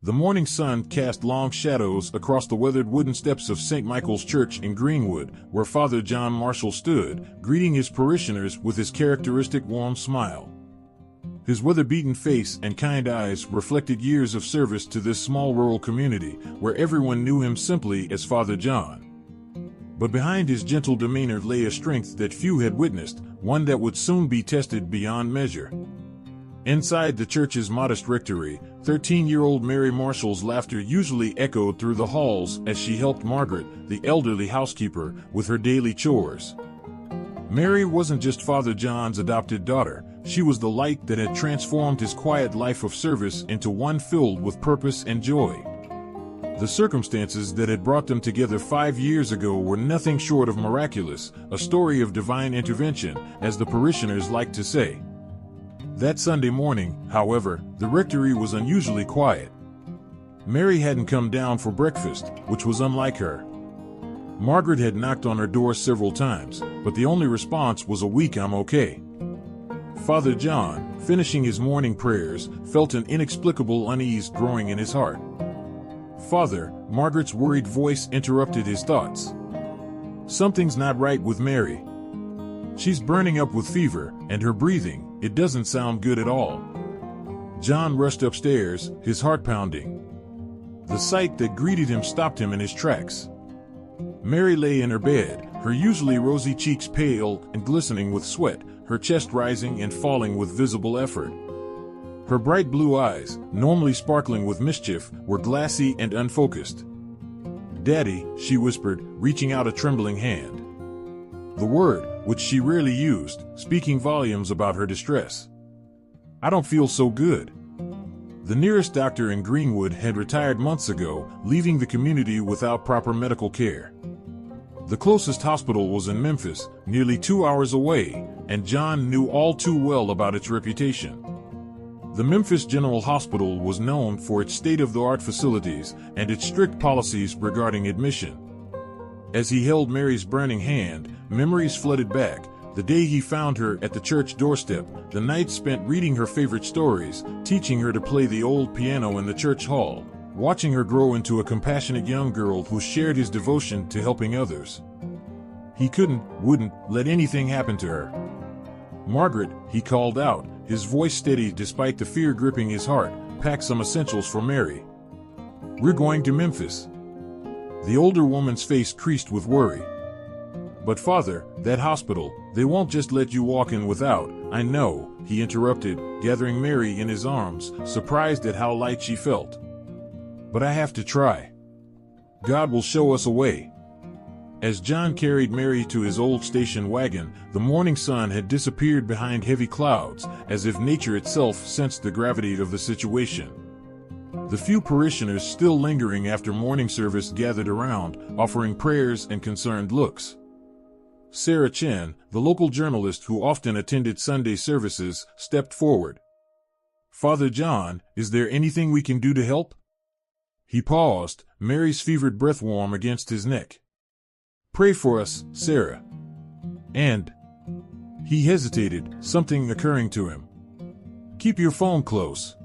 The morning sun cast long shadows across the weathered wooden steps of St. Michael's Church in Greenwood, where Father John Marshall stood, greeting his parishioners with his characteristic warm smile. His weather-beaten face and kind eyes reflected years of service to this small rural community, where everyone knew him simply as Father John. But behind his gentle demeanor lay a strength that few had witnessed, one that would soon be tested beyond measure. Inside the church's modest rectory, 13-year-old Mary Marshall's laughter usually echoed through the halls as she helped Margaret, the elderly housekeeper, with her daily chores. Mary wasn't just Father John's adopted daughter, she was the light that had transformed his quiet life of service into one filled with purpose and joy. The circumstances that had brought them together 5 years ago were nothing short of miraculous, a story of divine intervention, as the parishioners liked to say. That Sunday morning, however, the rectory was unusually quiet. Mary hadn't come down for breakfast, which was unlike her. Margaret had knocked on her door several times, but the only response was a weak "I'm okay." Father John, finishing his morning prayers, felt an inexplicable unease growing in his heart. "Father," Margaret's worried voice interrupted his thoughts. "Something's not right with Mary. She's burning up with fever, and her breathing, it doesn't sound good at all." John rushed upstairs, his heart pounding. The sight that greeted him stopped him in his tracks. Mary lay in her bed, her usually rosy cheeks pale and glistening with sweat, her chest rising and falling with visible effort. Her bright blue eyes, normally sparkling with mischief, were glassy and unfocused. "Daddy," she whispered, reaching out a trembling hand. The word, which she rarely used, speaking volumes about her distress. "I don't feel so good." The nearest doctor in Greenwood had retired months ago, leaving the community without proper medical care. The closest hospital was in Memphis, nearly 2 hours away, and John knew all too well about its reputation. The Memphis General Hospital was known for its state-of-the-art facilities and its strict policies regarding admission. As he held Mary's burning hand, memories flooded back. The day he found her at the church doorstep, the night spent reading her favorite stories, teaching her to play the old piano in the church hall, watching her grow into a compassionate young girl who shared his devotion to helping others. He wouldn't let anything happen to her. "Margaret," he called out, his voice steady despite the fear gripping his heart, "pack some essentials for Mary. We're going to Memphis." The older woman's face creased with worry. "But Father, that hospital, they won't just let you walk in without." "I know," he interrupted, gathering Mary in his arms, surprised at how light she felt. "But I have to try. God will show us a way." As John carried Mary to his old station wagon, the morning sun had disappeared behind heavy clouds, as if nature itself sensed the gravity of the situation. The few parishioners still lingering after morning service gathered around, offering prayers and concerned looks. Sarah Chen, the local journalist who often attended Sunday services, stepped forward. "Father John, is there anything we can do to help?" He paused, Mary's fevered breath warm against his neck. "Pray for us, Sarah." And he hesitated, something occurring to him. "Keep your phone close.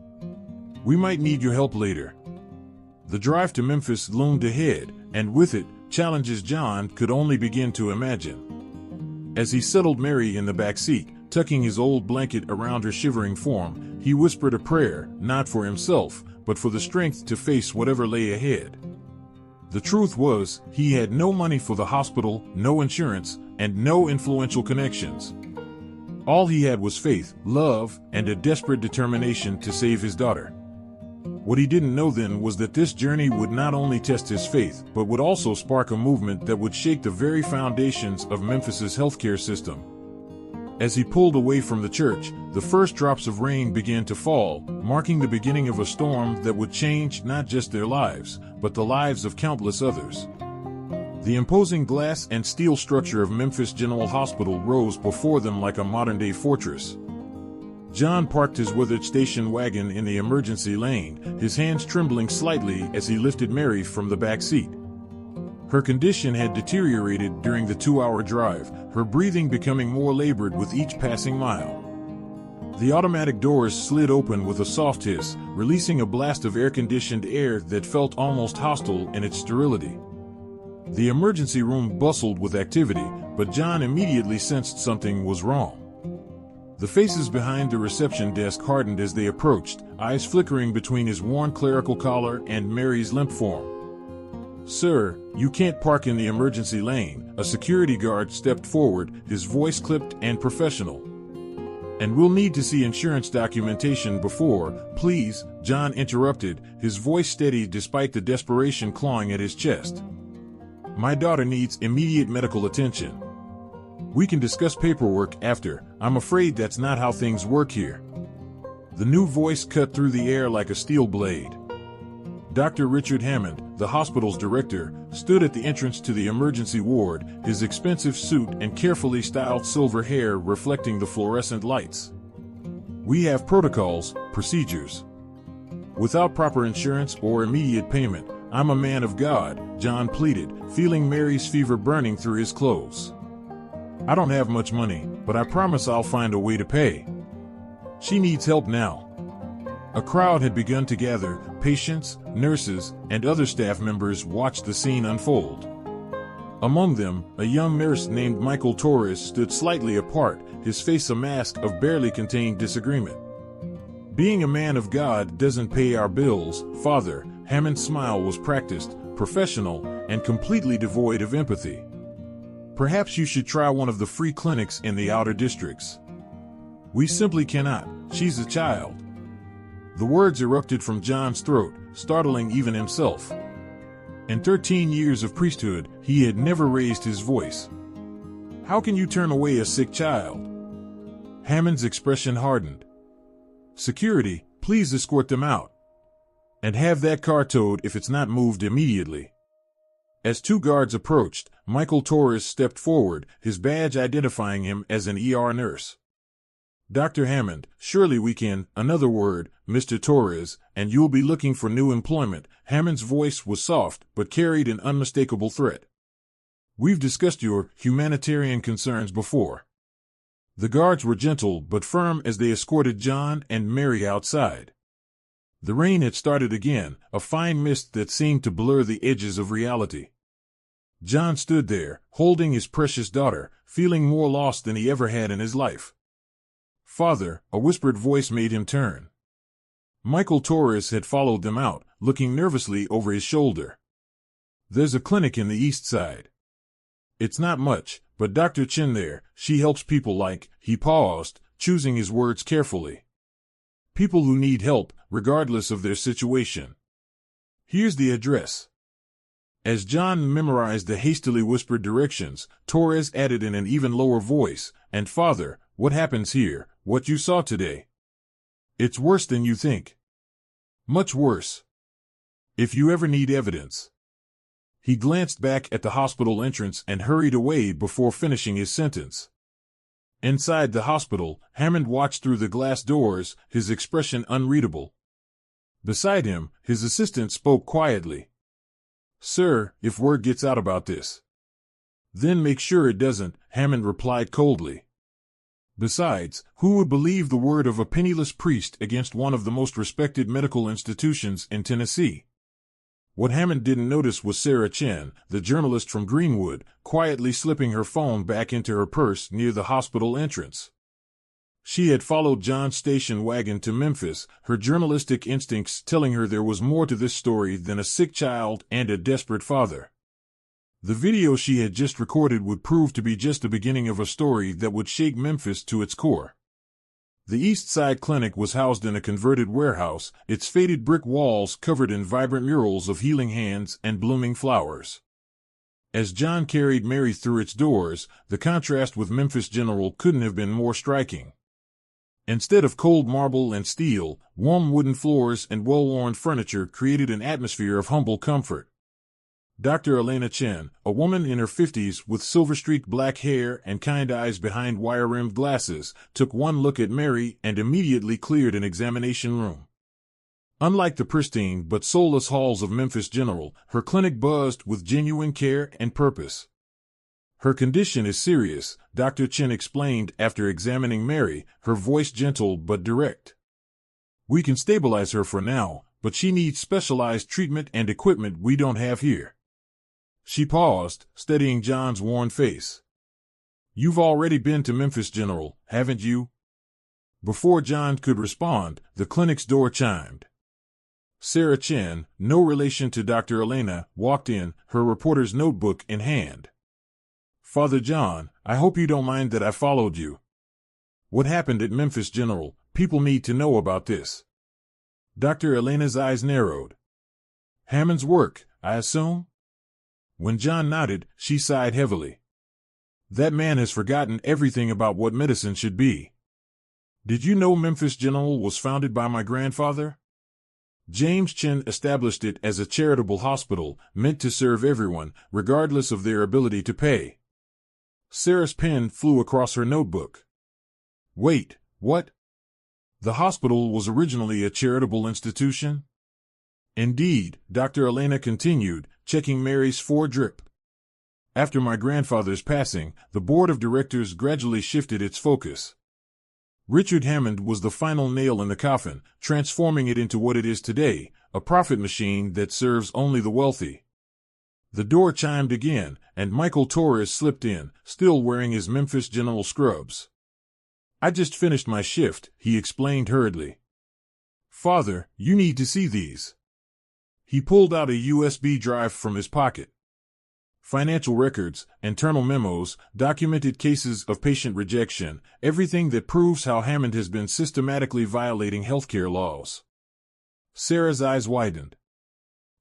We might need your help later." The drive to Memphis loomed ahead, and with it, challenges John could only begin to imagine. As he settled Mary in the back seat, tucking his old blanket around her shivering form, he whispered a prayer, not for himself, but for the strength to face whatever lay ahead. The truth was, he had no money for the hospital, no insurance, and no influential connections. All he had was faith, love, and a desperate determination to save his daughter. What he didn't know then was that this journey would not only test his faith, but would also spark a movement that would shake the very foundations of Memphis's healthcare system. As he pulled away from the church, the first drops of rain began to fall, marking the beginning of a storm that would change not just their lives, but the lives of countless others. The imposing glass and steel structure of Memphis General Hospital rose before them like a modern-day fortress. John parked his weathered station wagon in the emergency lane, his hands trembling slightly as he lifted Mary from the back seat. Her condition had deteriorated during the 2-hour drive, her breathing becoming more labored with each passing mile. The automatic doors slid open with a soft hiss, releasing a blast of air-conditioned air that felt almost hostile in its sterility. The emergency room bustled with activity, but John immediately sensed something was wrong. The faces behind the reception desk hardened as they approached, eyes flickering between his worn clerical collar and Mary's limp form. "Sir, you can't park in the emergency lane," a security guard stepped forward, his voice clipped and professional. "And we'll need to see insurance documentation before." "Please," John interrupted, his voice steady despite the desperation clawing at his chest. "My daughter needs immediate medical attention. We can discuss paperwork after. I'm afraid that's not how things work here." The new voice cut through the air like a steel blade. Dr. Richard Hammond, the hospital's director, stood at the entrance to the emergency ward, his expensive suit and carefully styled silver hair reflecting the fluorescent lights. "We have protocols, procedures. Without proper insurance or immediate payment, I'm a man of God," John pleaded, feeling Mary's fever burning through his clothes. "I don't have much money, but I promise I'll find a way to pay. She needs help now." A crowd had begun to gather. Patients, nurses, and other staff members watched the scene unfold. Among them, a young nurse named Michael Torres stood slightly apart, his face a mask of barely contained disagreement. "Being a man of God doesn't pay our bills, Father." Hammond's smile was practiced, professional, and completely devoid of empathy. "Perhaps you should try one of the free clinics in the outer districts." "We simply cannot. She's a child." The words erupted from John's throat, startling even himself. In 13 years of priesthood, he had never raised his voice. "How can you turn away a sick child?" Hammond's expression hardened. "Security, please escort them out. And have that car towed if it's not moved immediately." As two guards approached, Michael Torres stepped forward, his badge identifying him as an ER nurse. "Dr. Hammond, surely we can." "Another word, Mr. Torres, and you'll be looking for new employment." Hammond's voice was soft, but carried an unmistakable threat. "We've discussed your humanitarian concerns before." The guards were gentle but firm as they escorted John and Mary outside. The rain had started again, a fine mist that seemed to blur the edges of reality. John stood there, holding his precious daughter, feeling more lost than he ever had in his life. "Father," a whispered voice made him turn. Michael Torres had followed them out, looking nervously over his shoulder. "There's a clinic in the east side. It's not much, but Dr. Chin there, she helps people like," he paused, choosing his words carefully. "People who need help, regardless of their situation. Here's the address." As John memorized the hastily whispered directions, Torres added in an even lower voice, "And Father, what happens here, what you saw today? It's worse than you think. Much worse. If you ever need evidence." He glanced back at the hospital entrance and hurried away before finishing his sentence. Inside the hospital, Hammond watched through the glass doors, his expression unreadable. Beside him, his assistant spoke quietly. "Sir, if word gets out about this." "Then make sure it doesn't," Hammond replied coldly. Besides, who would believe the word of a penniless priest against one of the most respected medical institutions in Tennessee? What Hammond didn't notice was Sarah Chen, the journalist from Greenwood, quietly slipping her phone back into her purse near the hospital entrance. She had followed John's station wagon to Memphis, her journalistic instincts telling her there was more to this story than a sick child and a desperate father. The video she had just recorded would prove to be just the beginning of a story that would shake Memphis to its core. The East Side Clinic was housed in a converted warehouse, its faded brick walls covered in vibrant murals of healing hands and blooming flowers. As John carried Mary through its doors, the contrast with Memphis General couldn't have been more striking. Instead of cold marble and steel, warm wooden floors and well-worn furniture created an atmosphere of humble comfort. Dr. Elena Chen, a woman in her 50s with silver-streaked black hair and kind eyes behind wire-rimmed glasses, took one look at Mary and immediately cleared an examination room. Unlike the pristine but soulless halls of Memphis General, her clinic buzzed with genuine care and purpose. Her condition is serious, Dr. Chen explained after examining Mary, her voice gentle but direct. We can stabilize her for now, but she needs specialized treatment and equipment we don't have here. She paused, studying John's worn face. You've already been to Memphis, General, haven't you? Before John could respond, the clinic's door chimed. Sarah Chen, no relation to Dr. Elena, walked in, her reporter's notebook in hand. Father John, I hope you don't mind that I followed you. What happened at Memphis, General? People need to know about this. Dr. Elena's eyes narrowed. Hammond's work, I assume? When John nodded, she sighed heavily. That man has forgotten everything about what medicine should be. Did you know Memphis, General, was founded by my grandfather? James Chen established it as a charitable hospital meant to serve everyone, regardless of their ability to pay. Sarah's pen flew across her notebook. Wait, what? The hospital was originally a charitable institution? Indeed, Dr. Elena continued, checking Mary's foredrip. After my grandfather's passing, the board of directors gradually shifted its focus. Richard Hammond was the final nail in the coffin, transforming it into what it is today, a profit machine that serves only the wealthy. The door chimed again, and Michael Torres slipped in, still wearing his Memphis General scrubs. I just finished my shift, he explained hurriedly. Father, you need to see these. He pulled out a USB drive from his pocket. Financial records, internal memos, documented cases of patient rejection, everything that proves how Hammond has been systematically violating healthcare laws. Sarah's eyes widened.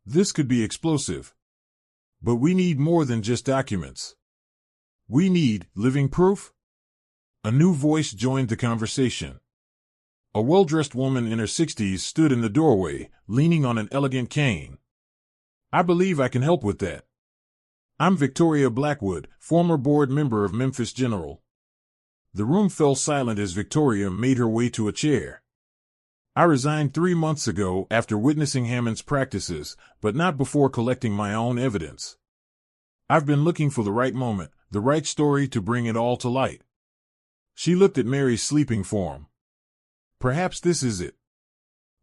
This could be explosive. But we need more than just documents. We need living proof? A new voice joined the conversation. A well-dressed woman in her 60s stood in the doorway, leaning on an elegant cane. I believe I can help with that. I'm Victoria Blackwood, former board member of Memphis General. The room fell silent as Victoria made her way to a chair. I resigned 3 months ago after witnessing Hammond's practices, but not before collecting my own evidence. I've been looking for the right moment, the right story to bring it all to light. She looked at Mary's sleeping form. Perhaps this is it.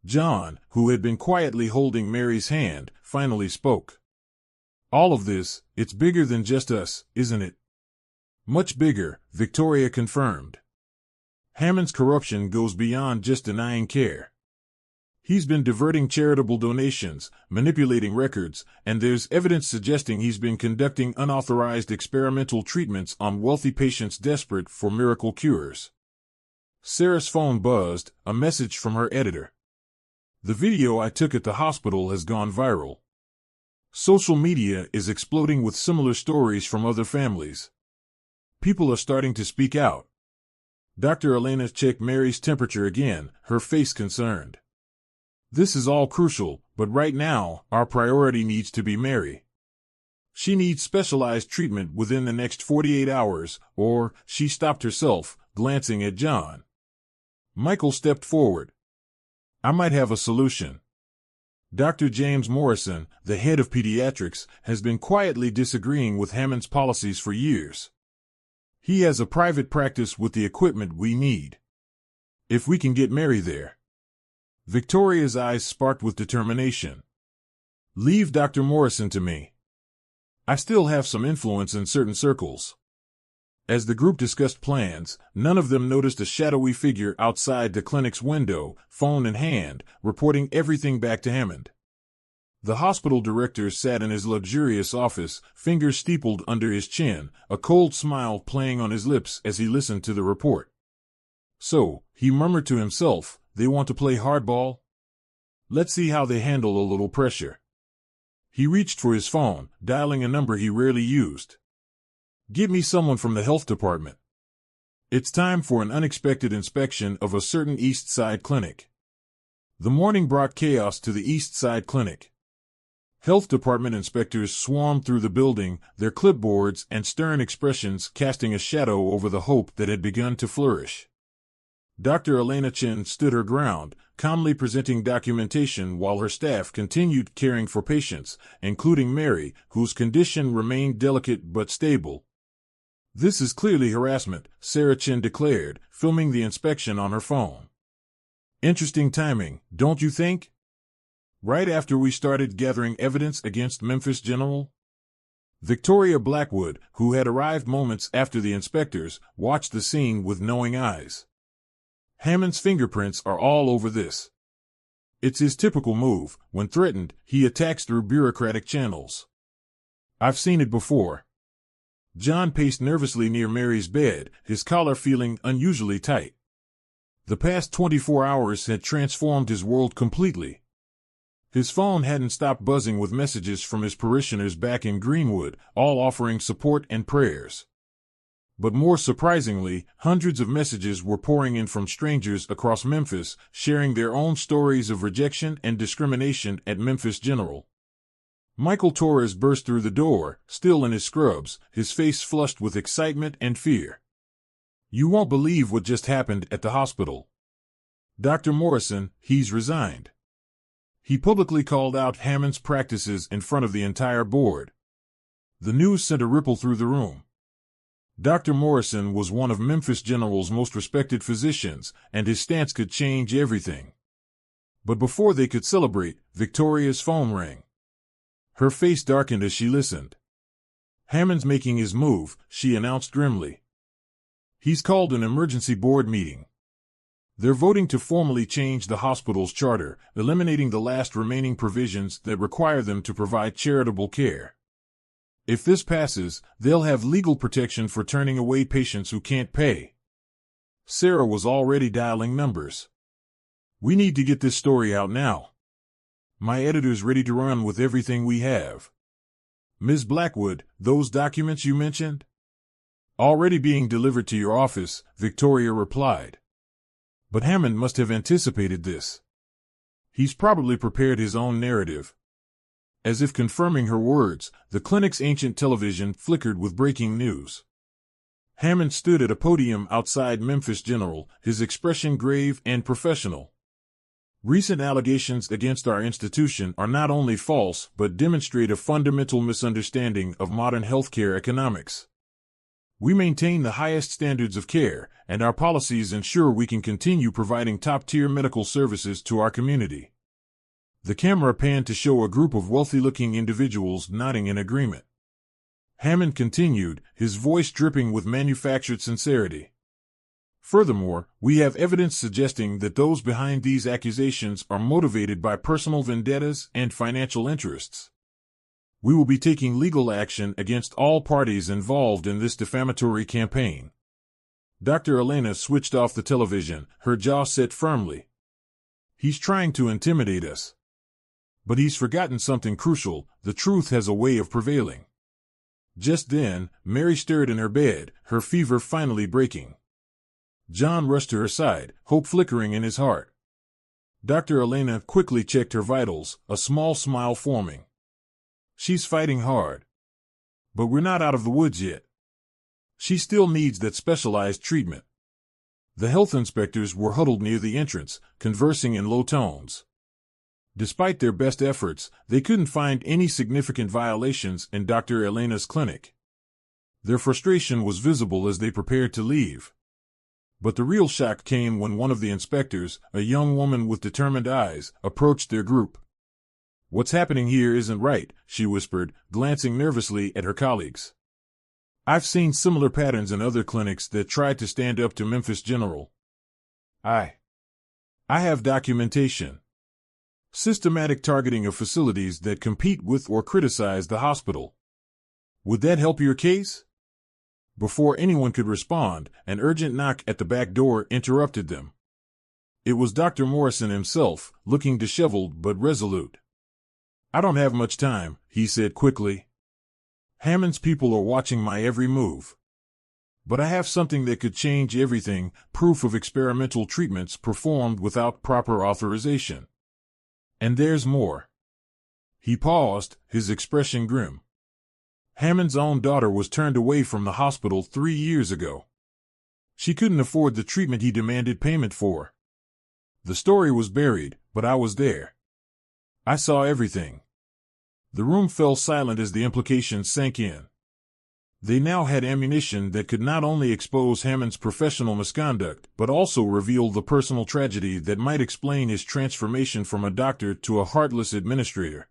John, who had been quietly holding Mary's hand, finally spoke. All of this, it's bigger than just us, isn't it? Much bigger, Victoria confirmed. Hammond's corruption goes beyond just denying care. He's been diverting charitable donations, manipulating records, and there's evidence suggesting he's been conducting unauthorized experimental treatments on wealthy patients desperate for miracle cures. Sarah's phone buzzed, a message from her editor. The video I took at the hospital has gone viral. Social media is exploding with similar stories from other families. People are starting to speak out. Dr. Elena checked Mary's temperature again, her face concerned. This is all crucial, but right now, our priority needs to be Mary. She needs specialized treatment within the next 48 hours, or, she stopped herself, glancing at John. Michael stepped forward. I might have a solution. Dr. James Morrison, the head of pediatrics, has been quietly disagreeing with Hammond's policies for years. He has a private practice with the equipment we need. If we can get Mary there. Victoria's eyes sparked with determination. Leave Dr. Morrison to me. I still have some influence in certain circles. As the group discussed plans, none of them noticed a shadowy figure outside the clinic's window, phone in hand, reporting everything back to Hammond. The hospital director sat in his luxurious office, fingers steepled under his chin, a cold smile playing on his lips as he listened to the report. So, he murmured to himself, they want to play hardball? Let's see how they handle a little pressure. He reached for his phone, dialing a number he rarely used. Get me someone from the health department. It's time for an unexpected inspection of a certain East Side clinic. The morning brought chaos to the East Side clinic. Health department inspectors swarmed through the building, their clipboards and stern expressions casting a shadow over the hope that had begun to flourish. Dr. Elena Chen stood her ground, calmly presenting documentation while her staff continued caring for patients, including Mary, whose condition remained delicate but stable. This is clearly harassment, Sarah Chin declared, filming the inspection on her phone. Interesting timing, don't you think? Right after we started gathering evidence against Memphis General? Victoria Blackwood, who had arrived moments after the inspectors, watched the scene with knowing eyes. Hammond's fingerprints are all over this. It's his typical move. When threatened, he attacks through bureaucratic channels. I've seen it before. John paced nervously near Mary's bed, his collar feeling unusually tight. The past 24 hours had transformed his world completely. His phone hadn't stopped buzzing with messages from his parishioners back in Greenwood, all offering support and prayers. But more surprisingly, hundreds of messages were pouring in from strangers across Memphis, sharing their own stories of rejection and discrimination at Memphis General. Michael Torres burst through the door, still in his scrubs, his face flushed with excitement and fear. "You won't believe what just happened at the hospital. Dr. Morrison, he's resigned." He publicly called out Hammond's practices in front of the entire board. The news sent a ripple through the room. Dr. Morrison was one of Memphis General's most respected physicians, and his stance could change everything. But before they could celebrate, Victoria's phone rang. Her face darkened as she listened. "Hammond's making his move," she announced grimly. "He's called an emergency board meeting. They're voting to formally change the hospital's charter, eliminating the last remaining provisions that require them to provide charitable care. If this passes, they'll have legal protection for turning away patients who can't pay." Sarah was already dialing numbers. "We need to get this story out now. My editor's ready to run with everything we have." "Ms. Blackwood, those documents you mentioned?" "Already being delivered to your office," Victoria replied. But Hammond must have anticipated this. He's probably prepared his own narrative. As if confirming her words, the clinic's ancient television flickered with breaking news. Hammond stood at a podium outside Memphis General, his expression grave and professional. "Recent allegations against our institution are not only false but demonstrate a fundamental misunderstanding of modern healthcare economics. We maintain the highest standards of care, and our policies ensure we can continue providing top-tier medical services to our community." The camera panned to show a group of wealthy-looking individuals nodding in agreement. Hammond continued, his voice dripping with manufactured sincerity. "Furthermore, we have evidence suggesting that those behind these accusations are motivated by personal vendettas and financial interests. We will be taking legal action against all parties involved in this defamatory campaign." Dr. Elena switched off the television, her jaw set firmly. "He's trying to intimidate us. But he's forgotten something crucial: the truth has a way of prevailing." Just then, Mary stirred in her bed, her fever finally breaking. John rushed to her side, hope flickering in his heart. Dr. Elena quickly checked her vitals, a small smile forming. "She's fighting hard. But we're not out of the woods yet. She still needs that specialized treatment." The health inspectors were huddled near the entrance, conversing in low tones. Despite their best efforts, they couldn't find any significant violations in Dr. Elena's clinic. Their frustration was visible as they prepared to leave. But the real shock came when one of the inspectors, a young woman with determined eyes, approached their group. "What's happening here isn't right," she whispered, glancing nervously at her colleagues. "I've seen similar patterns in other clinics that tried to stand up to Memphis General. I have documentation. Systematic targeting of facilities that compete with or criticize the hospital. Would that help your case?" Before anyone could respond, an urgent knock at the back door interrupted them. It was Dr. Morrison himself, looking disheveled but resolute. "I don't have much time," he said quickly. "Hammond's people are watching my every move. But I have something that could change everything: proof of experimental treatments performed without proper authorization. And there's more." He paused, his expression grim. Hammond's own daughter was turned away from the hospital 3 years ago. She couldn't afford the treatment he demanded payment for. The story was buried, but I was there. I saw everything. The room fell silent as the implications sank in. They now had ammunition that could not only expose Hammond's professional misconduct, but also reveal the personal tragedy that might explain his transformation from a doctor to a heartless administrator.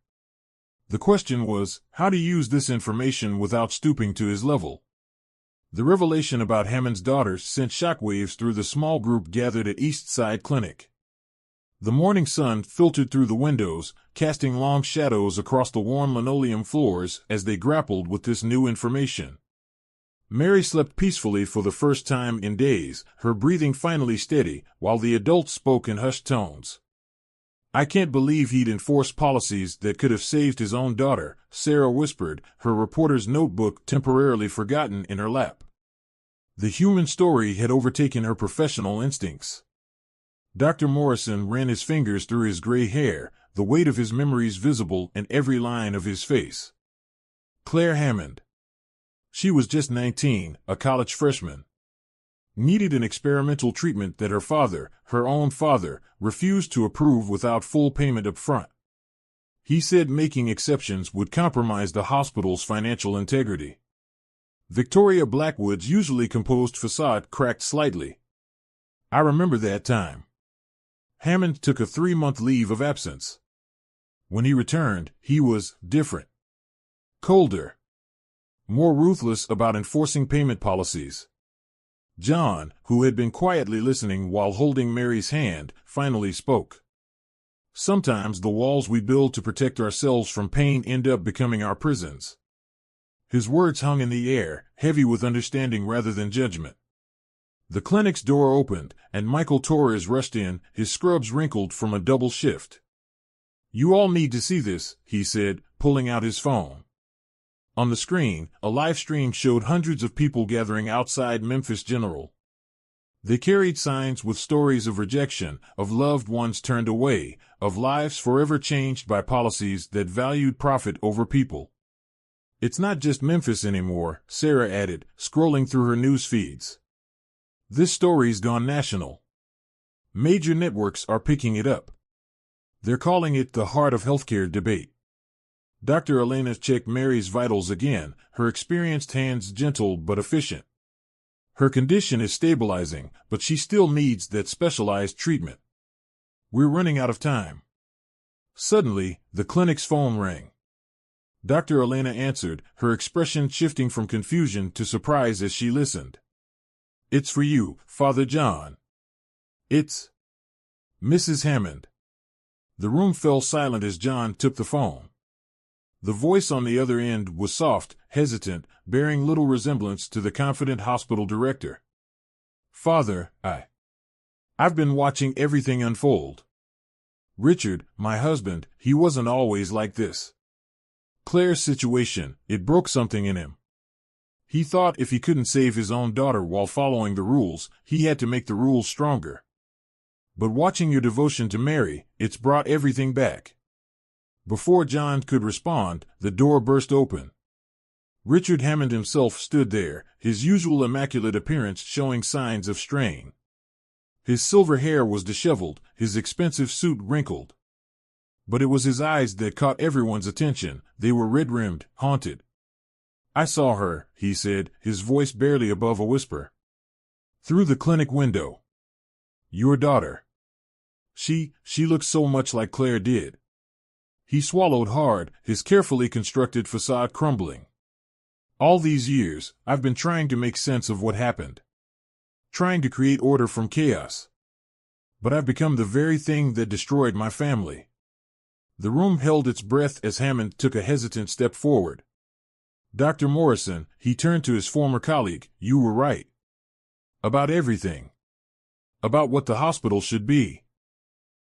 The question was, how to use this information without stooping to his level. The revelation about Hammond's daughter sent shockwaves through the small group gathered at East Side Clinic. The morning sun filtered through the windows, casting long shadows across the warm linoleum floors as they grappled with this new information. Mary slept peacefully for the first time in days, her breathing finally steady, while the adults spoke in hushed tones. "I can't believe he'd enforce policies that could have saved his own daughter," Sarah whispered, her reporter's notebook temporarily forgotten in her lap. The human story had overtaken her professional instincts. Dr. Morrison ran his fingers through his gray hair, the weight of his memories visible in every line of his face. Claire Hammond. She was just 19, a college freshman. Needed an experimental treatment that her father, her own father, refused to approve without full payment up front. He said making exceptions would compromise the hospital's financial integrity. Victoria Blackwood's usually composed facade cracked slightly. "I remember that time." Hammond took a 3-month leave of absence. When he returned, he was different. Colder. More ruthless about enforcing payment policies. John, who had been quietly listening while holding Mary's hand, finally spoke. "Sometimes the walls we build to protect ourselves from pain end up becoming our prisons." His words hung in the air, heavy with understanding rather than judgment. The clinic's door opened, and Michael Torres rushed in, his scrubs wrinkled from a double shift. "You all need to see this," he said, pulling out his phone. On the screen, a live stream showed hundreds of people gathering outside Memphis General. They carried signs with stories of rejection, of loved ones turned away, of lives forever changed by policies that valued profit over people. "It's not just Memphis anymore," Sarah added, scrolling through her news feeds. "This story's gone national. Major networks are picking it up. They're calling it the heart of healthcare debate." Dr. Elena checked Mary's vitals again, her experienced hands gentle but efficient. "Her condition is stabilizing, but she still needs that specialized treatment. We're running out of time." Suddenly, the clinic's phone rang. Dr. Elena answered, her expression shifting from confusion to surprise as she listened. "It's for you, Father John." "It's Mrs. Hammond." The room fell silent as John took the phone. The voice on the other end was soft, hesitant, bearing little resemblance to the confident hospital director. "Father, I've been watching everything unfold. Richard, my husband, he wasn't always like this. Claire's situation, it broke something in him. He thought if he couldn't save his own daughter while following the rules, he had to make the rules stronger. But watching your devotion to Mary, it's brought everything back." Before John could respond, the door burst open. Richard Hammond himself stood there, his usual immaculate appearance showing signs of strain. His silver hair was disheveled, his expensive suit wrinkled. But it was his eyes that caught everyone's attention. They were red-rimmed, haunted. "I saw her," he said, his voice barely above a whisper. "Through the clinic window. Your daughter. She looked so much like Claire did." He swallowed hard, his carefully constructed facade crumbling. "All these years, I've been trying to make sense of what happened. Trying to create order from chaos. But I've become the very thing that destroyed my family." The room held its breath as Hammond took a hesitant step forward. "Dr. Morrison," he turned to his former colleague, "you were right. About everything. About what the hospital should be.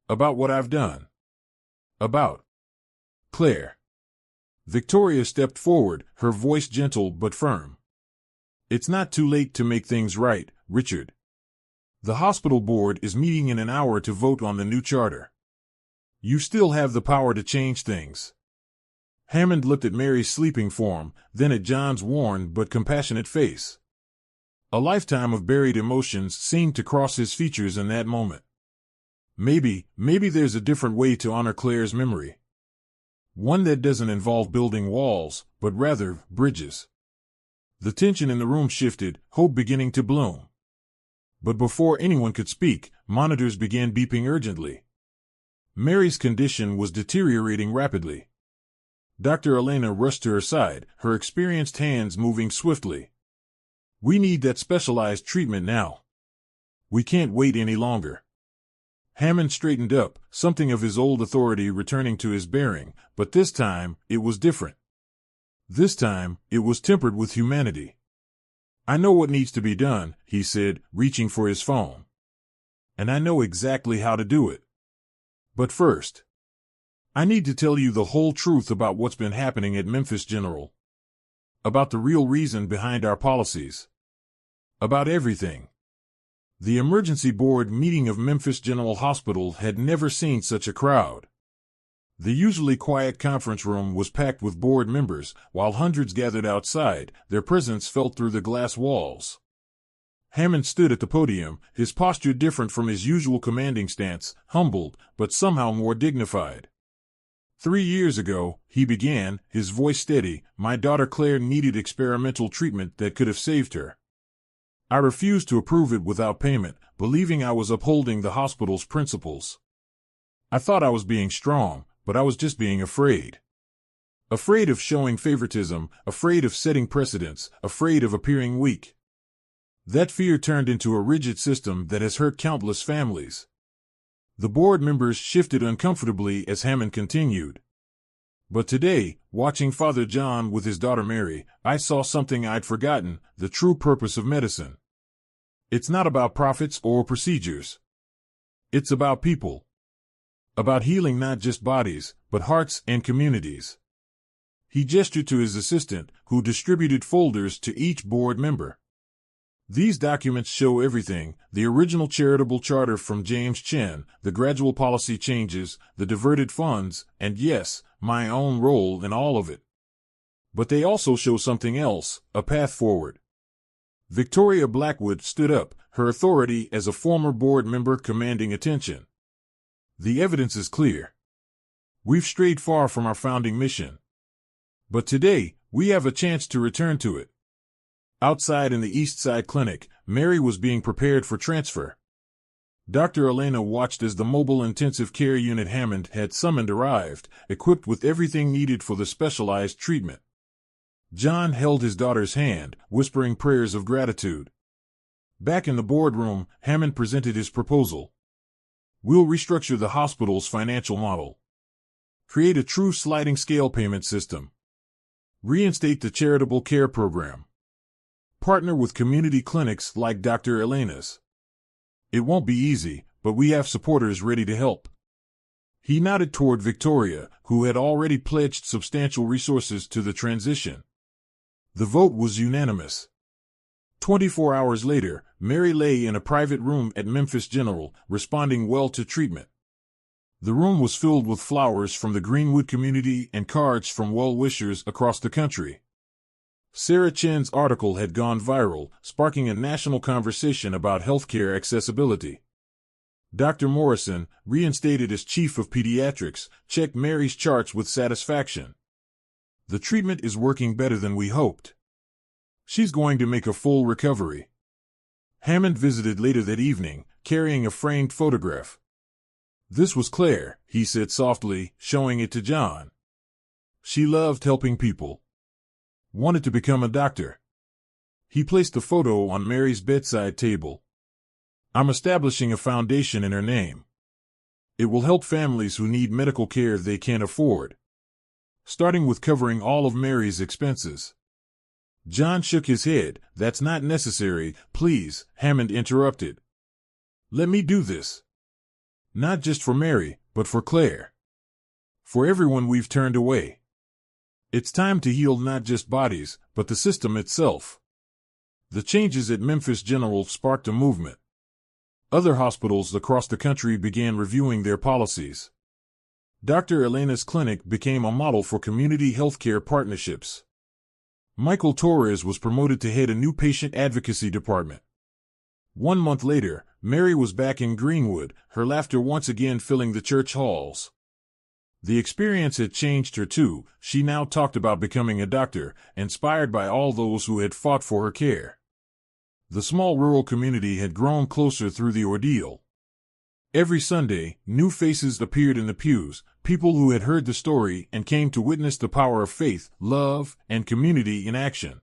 About what I've done. About Claire." Victoria stepped forward, her voice gentle but firm. "It's not too late to make things right, Richard. The hospital board is meeting in an hour to vote on the new charter. You still have the power to change things." Hammond looked at Mary's sleeping form, then at John's worn but compassionate face. A lifetime of buried emotions seemed to cross his features in that moment. Maybe there's a different way to honor Claire's memory. One that doesn't involve building walls, but rather bridges. The tension in the room shifted, hope beginning to bloom. But before anyone could speak, monitors began beeping urgently. Mary's condition was deteriorating rapidly. Dr. Elena rushed to her side, her experienced hands moving swiftly. "We need that specialized treatment now. We can't wait any longer." Hammond straightened up, something of his old authority returning to his bearing, but this time, it was different. This time, it was tempered with humanity. "I know what needs to be done," he said, reaching for his phone. "And I know exactly how to do it. But first, I need to tell you the whole truth about what's been happening at Memphis General. About the real reason behind our policies. About everything." The emergency board meeting of Memphis General Hospital had never seen such a crowd. The usually quiet conference room was packed with board members, while hundreds gathered outside, their presence felt through the glass walls. Hammond stood at the podium, his posture different from his usual commanding stance, humbled, but somehow more dignified. "3 years ago," he began, his voice steady, "my daughter Claire needed experimental treatment that could have saved her. I refused to approve it without payment, believing I was upholding the hospital's principles. I thought I was being strong, but I was just being afraid. Afraid of showing favoritism, afraid of setting precedents, afraid of appearing weak. That fear turned into a rigid system that has hurt countless families." The board members shifted uncomfortably as Hammond continued. "But today, watching Father John with his daughter Mary, I saw something I'd forgotten, the true purpose of medicine. It's not about profits or procedures. It's about people. About healing not just bodies, but hearts and communities." He gestured to his assistant, who distributed folders to each board member. "These documents show everything: the original charitable charter from James Chen, the gradual policy changes, the diverted funds, and yes, my own role in all of it. But they also show something else, a path forward." Victoria Blackwood stood up, her authority as a former board member commanding attention. "The evidence is clear. We've strayed far from our founding mission. But today, we have a chance to return to it." Outside in the East Side Clinic, Mary was being prepared for transfer. Dr. Elena watched as the mobile intensive care unit Hammond had summoned arrived, equipped with everything needed for the specialized treatment. John held his daughter's hand, whispering prayers of gratitude. Back in the boardroom, Hammond presented his proposal. "We'll restructure the hospital's financial model. Create a true sliding scale payment system. Reinstate the charitable care program. Partner with community clinics like Dr. Elena's. It won't be easy, but we have supporters ready to help." He nodded toward Victoria, who had already pledged substantial resources to the transition. The vote was unanimous. 24 hours later, Mary lay in a private room at Memphis General, responding well to treatment. The room was filled with flowers from the Greenwood community and cards from well-wishers across the country. Sarah Chen's article had gone viral, sparking a national conversation about healthcare accessibility. Dr. Morrison, reinstated as chief of pediatrics, checked Mary's charts with satisfaction. "The treatment is working better than we hoped. She's going to make a full recovery." Hammond visited later that evening, carrying a framed photograph. "This was Claire," he said softly, showing it to John. "She loved helping people. Wanted to become a doctor." He placed the photo on Mary's bedside table. "I'm establishing a foundation in her name. It will help families who need medical care they can't afford. Starting with covering all of Mary's expenses." John shook his head. "That's not necessary, please," Hammond interrupted. "Let me do this. Not just for Mary, but for Claire. For everyone we've turned away. It's time to heal not just bodies, but the system itself." The changes at Memphis General sparked a movement. Other hospitals across the country began reviewing their policies. Dr. Elena's clinic became a model for community healthcare partnerships. Michael Torres was promoted to head a new patient advocacy department. 1 month later, Mary was back in Greenwood, her laughter once again filling the church halls. The experience had changed her too. She now talked about becoming a doctor, inspired by all those who had fought for her care. The small rural community had grown closer through the ordeal. Every Sunday, new faces appeared in the pews, people who had heard the story and came to witness the power of faith, love, and community in action.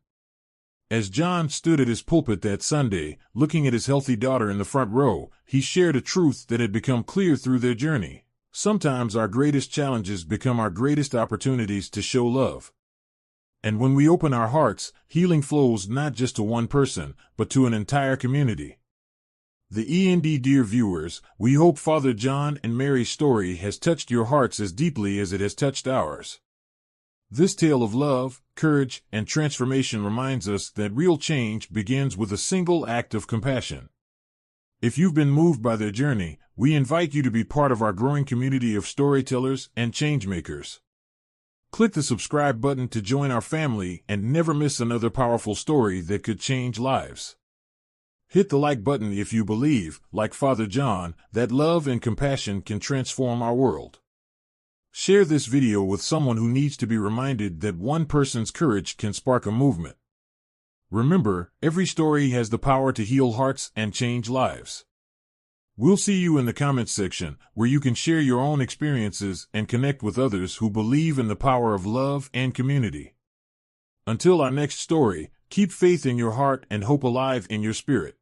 As John stood at his pulpit that Sunday, looking at his healthy daughter in the front row, he shared a truth that had become clear through their journey. Sometimes our greatest challenges become our greatest opportunities to show love. And when we open our hearts, healing flows not just to one person, but to an entire community. Dear viewers, we hope Father John and Mary's story has touched your hearts as deeply as it has touched ours. This tale of love, courage, and transformation reminds us that real change begins with a single act of compassion. If you've been moved by their journey, we invite you to be part of our growing community of storytellers and changemakers. Click the subscribe button to join our family and never miss another powerful story that could change lives. Hit the like button if you believe, like Father John, that love and compassion can transform our world. Share this video with someone who needs to be reminded that one person's courage can spark a movement. Remember, every story has the power to heal hearts and change lives. We'll see you in the comments section, where you can share your own experiences and connect with others who believe in the power of love and community. Until our next story, keep faith in your heart and hope alive in your spirit.